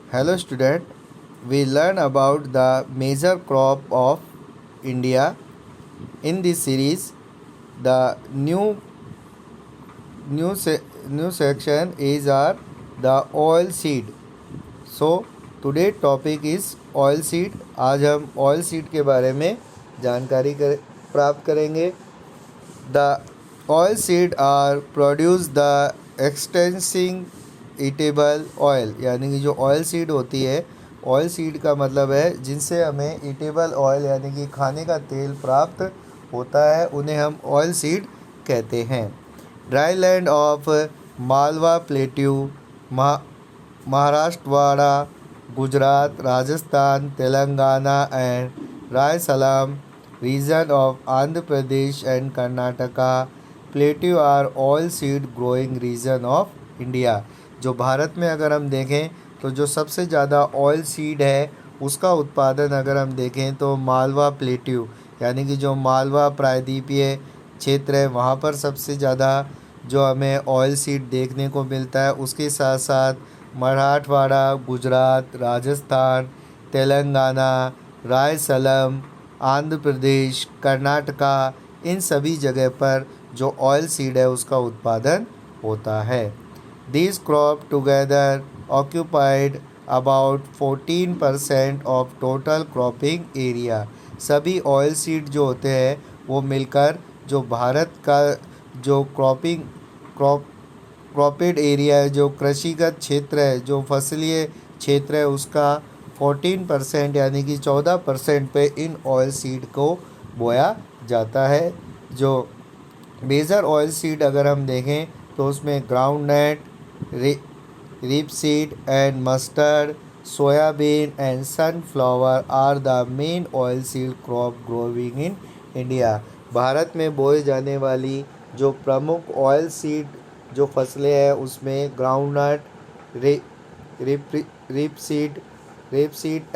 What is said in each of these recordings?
Hello student, we learn about the major crop of India. In this series, the new section is our the oil seed. So today topic is oil seed. आज हम oil seed के बारे में जानकारी प्राप्त करेंगे. The oilseed are produce the extensive eatable oil. यानी कि जो ऑयल सीड होती है, ऑयल सीड का मतलब है जिनसे हमें ईटेबल ऑयल यानी कि खाने का तेल प्राप्त होता है, उन्हें हम ऑयल सीड कहते हैं. Dry land of Malwa plateau, महाराष्ट्रवाड़ा, Gujarat, Rajasthan, Telangana and Rayalaseema region of Andhra Pradesh and Karnataka. Plateau are oil seed growing region of India. जो भारत में अगर हम देखें तो जो सबसे ज़्यादा ऑयल सीड है उसका उत्पादन अगर हम देखें तो मालवा प्लेट्यू यानी कि जो मालवा प्रायद्वीपीय क्षेत्र है वहाँ पर सबसे ज़्यादा जो हमें ऑयल सीड देखने को मिलता है. उसके साथ साथ मराठवाड़ा, गुजरात, राजस्थान, तेलंगाना, रायसलम, आंध्र प्रदेश, कर्नाटका, इन सभी जगह पर जो ऑयल सीड है उसका उत्पादन होता है. This crop together occupied about 14% of total cropping area. सभी ऑयल सीड जो होते हैं वो मिलकर जो भारत का जो क्रॉपिड एरिया है, जो कृषिगत क्षेत्र है, जो फसलीय क्षेत्र है, उसका 14% यानी कि 14% पे इन ऑयल सीड को बोया जाता है. जो मेजर ऑयल सीड अगर हम देखें तो उसमें ground nut, rapeseed and mustard, soybean and sunflower are the main oil seed crop growing in India. Bharat में बोए जाने वाली जो प्रमुख ऑयल सीड जो फसलें हैं उसमें ground nut, rapeseed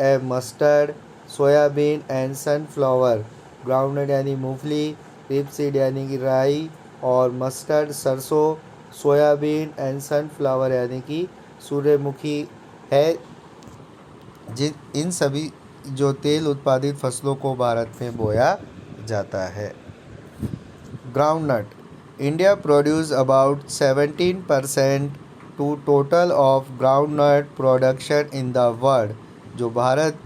and mustard, soybean and sunflower. Groundnut यानी मूंगफली, रेपसीड यानी कि राई और मस्टर्ड सरसों, सोयाबीन एंड सनफ्लावर यानी कि सूर्यमुखी है. इन सभी जो तेल उत्पादित फसलों को भारत में बोया जाता है. Groundnut India produce about 17% to total of groundnut production in the world. जो भारत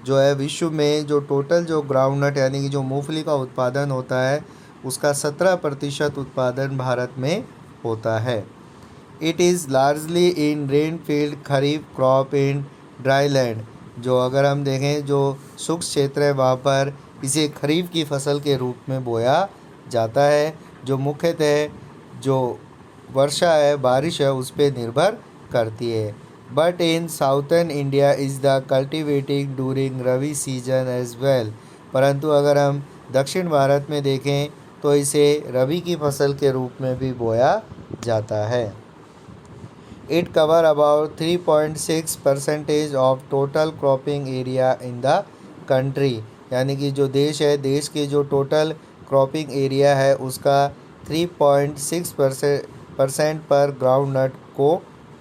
जो है विश्व में जो टोटल जो ग्राउंडनट यानी कि जो मूंगफली का उत्पादन होता है उसका 17% उत्पादन भारत में होता है. It is largely in Renfield kharif crop in dry land. जो अगर हम देखें जो शुष्क क्षेत्र है वहाँ पर इसे खरीफ की फसल के रूप में बोया जाता है, जो मुख्यतः जो वर्षा है, बारिश है, उस पर निर्भर करती है. But in southern India is the cultivating during rabi season as well. परंतु अगर हम दक्षिण भारत में देखें तो इसे रबी की फसल के रूप में भी बोया जाता है. It cover about 3.6% of total cropping area in the country. यानी कि जो देश है, देश के जो टोटल क्रॉपिंग एरिया है उसका 3.6% पर ग्राउंड नट को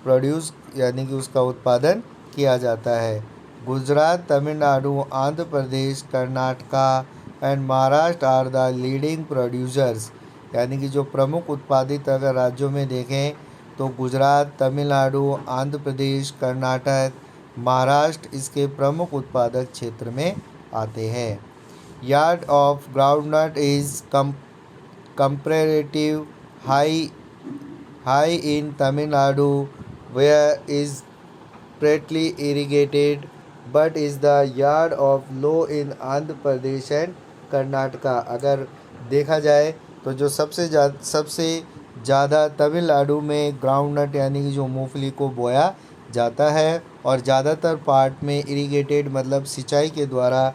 प्रोड्यूस यानी कि उसका उत्पादन किया जाता है. Gujarat, Tamil Nadu, Andhra Pradesh, Karnataka and Maharashtra are the leading producers. यानी कि जो प्रमुख उत्पादित अगर राज्यों में देखें तो गुजरात, तमिलनाडु, आंध्र प्रदेश, कर्नाटक, महाराष्ट्र इसके प्रमुख उत्पादक क्षेत्र में आते हैं. Yard of groundnut is comparative high in Tamil Nadu where is partly irrigated, but is the yard of low in Andhra Pradesh and Karnataka. अगर देखा जाए तो जो सबसे ज़्यादा तमिलनाडु में ग्राउंडनट यानी कि जो मूंगफली को बोया जाता है और ज़्यादातर पार्ट में इरिगेटेड मतलब सिंचाई के द्वारा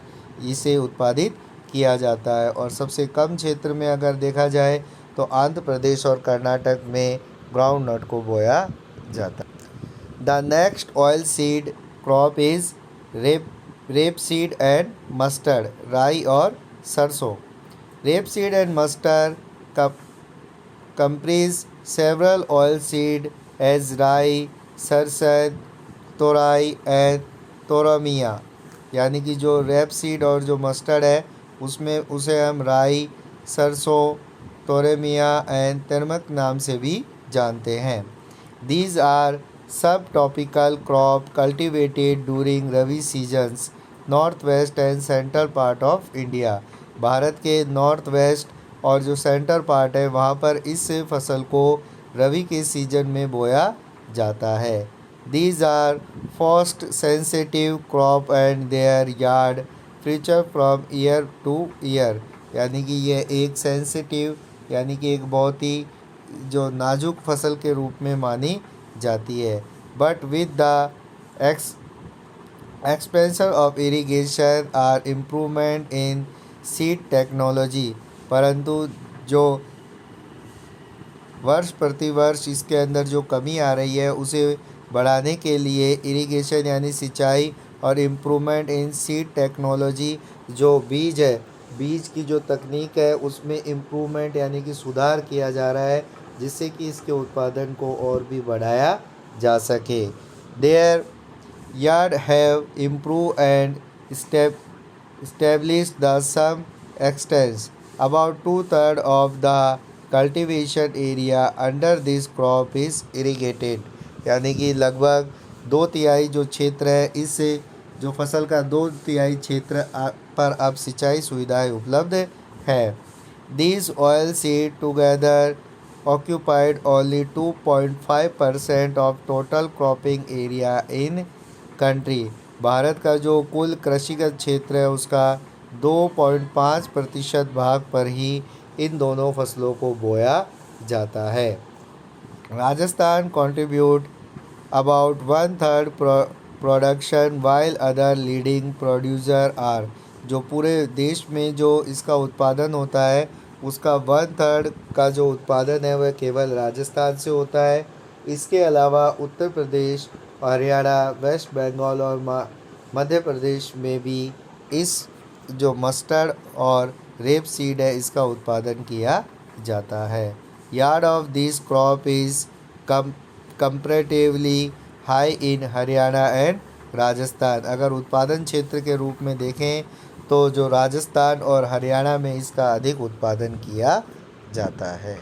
इसे उत्पादित किया जाता है. और सबसे कम क्षेत्र में अगर देखा जाए तो आंध्र प्रदेश और कर्नाटक में ग्राउंडनट को बोया जाता है. The next oil seed crop is rapeseed and mustard, राई और सरसों. Rapeseed and mustard comprise several oil seed as rye, sarson, तोराई एंड तोरामिया, यानी कि जो रेपसीड और जो मस्टर्ड है उसमें उसे हम राई, सरसों, तोरेमिया एंड तरमक नाम से भी जानते हैं। These are subtropical crop cultivated during Rabi seasons, northwest and central part of India। Bharat के नॉर्थ वेस्ट और जो सेंटर पार्ट है वहाँ पर इस फसल को रबी के सीजन में बोया जाता है। These are frost sensitive crop and their yield fluctuate from year to year, यानी कि यह एक सेंसिटिव यानी कि एक बहुत ही जो नाजुक फसल के रूप में मानी जाती है। But with the expansion of irrigation or improvement in seed technology, परंतु जो वर्ष प्रति वर्ष इसके अंदर जो कमी आ रही है उसे बढ़ाने के लिए इरिगेशन यानी सिंचाई और इम्प्रूवमेंट इन सीड टेक्नोलॉजी, जो बीज है बीज की जो तकनीक है उसमें इम्प्रूवमेंट यानी कि सुधार किया जा रहा है जिससे कि इसके उत्पादन को और भी बढ़ाया जा सके। There yard have improve and established the some extents about 2/3 of the cultivation area under this crop is irrigated, यानी कि लगभग 2/3 जो क्षेत्र है इस जो फसल का 2/3 क्षेत्र पर अब सिंचाई सुविधाएं उपलब्ध है। These oil seed together occupied only 2.5% of total cropping area in country। Bharat का जो कुल कृषिगत क्षेत्र है उसका 2.5% भाग पर ही इन दोनों फसलों को बोया जाता है। Rajasthan contribute about 1/3 production while other leading producer are, जो पूरे देश में जो इसका उत्पादन होता है उसका 1/3 का जो उत्पादन है वह केवल राजस्थान से होता है। इसके अलावा उत्तर प्रदेश, हरियाणा, वेस्ट बंगाल और मध्य प्रदेश में भी इस जो मस्टर्ड और रेप सीड है इसका उत्पादन किया जाता है। Yard of this crop is comparatively high in Haryana and Rajasthan. अगर उत्पादन क्षेत्र के रूप में देखें तो जो राजस्थान और हरियाणा में इसका अधिक उत्पादन किया जाता है।